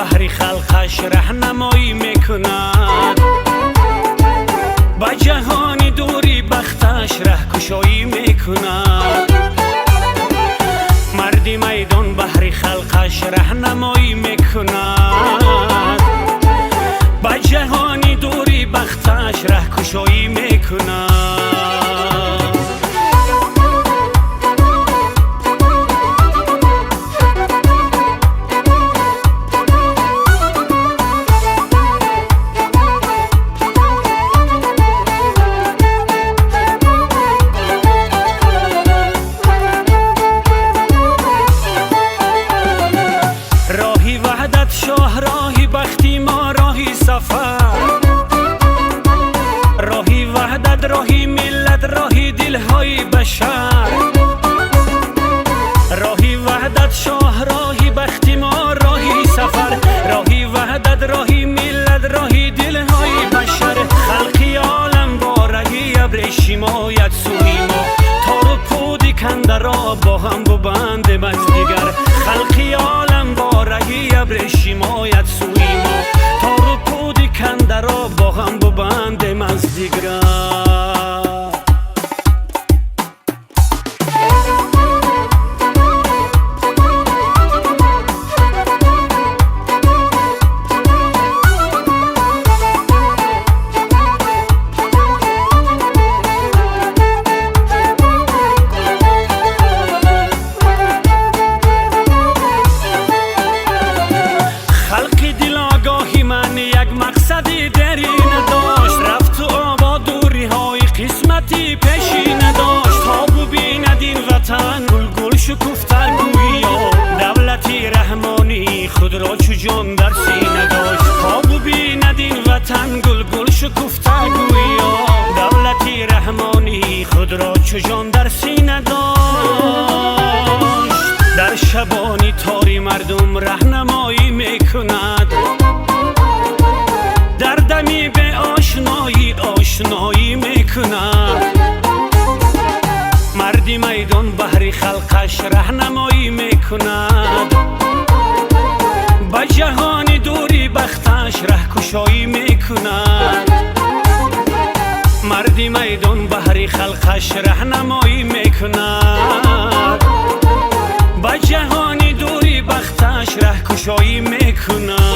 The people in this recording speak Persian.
بحر خلقش راهنمایی میکند، با جهانی دوری بختش راهگشایی میکند. مردی میدان بحر خلقش راهنمایی میکند، با جهانی دوری بختش راهگشایی میکند. راهی وحدت شاه، راهی بختی ما، راهی سفر، راهی وحدت، راهی ملت، راهی دلهای بشر. راهی وحدت شاه، راهی بختی ما، راهی سفر، راهی وحدت، راهی ملت، راهی دلهای بشر. خلقی عالم با راهی ابریشمایت سوی ما، تار و پودی کنده را با هم ببندیم از دیگر. خلقی عالم با راهی ابریشمایت سوی ما، تار و پودی کنده را با هم ببندیم از دیگر. مقصدی دری نداشت، رفت تو آباد دوری های قسمتی پیشی نداشت. تا ببیند این وطن گل گل شکفته گویا، دولتی رحمانی خود را چو جان در سینه داشت. تا ببیند این وطن گل گل شکفته گویا، دولتی رحمانی خود را چو جان در سینه داشت. در شبانی تاری مردم راهنمایی میکند، در دمی به آشنایی آشنایی میکند. مردی میدان بحر خلقش راهنمایی میکند، با جهانی دوری بختش راهگشایی میکند. مردی میدان بحر خلقش راهنمایی میکند، با جهانی دوری بختش راهگشایی میکند.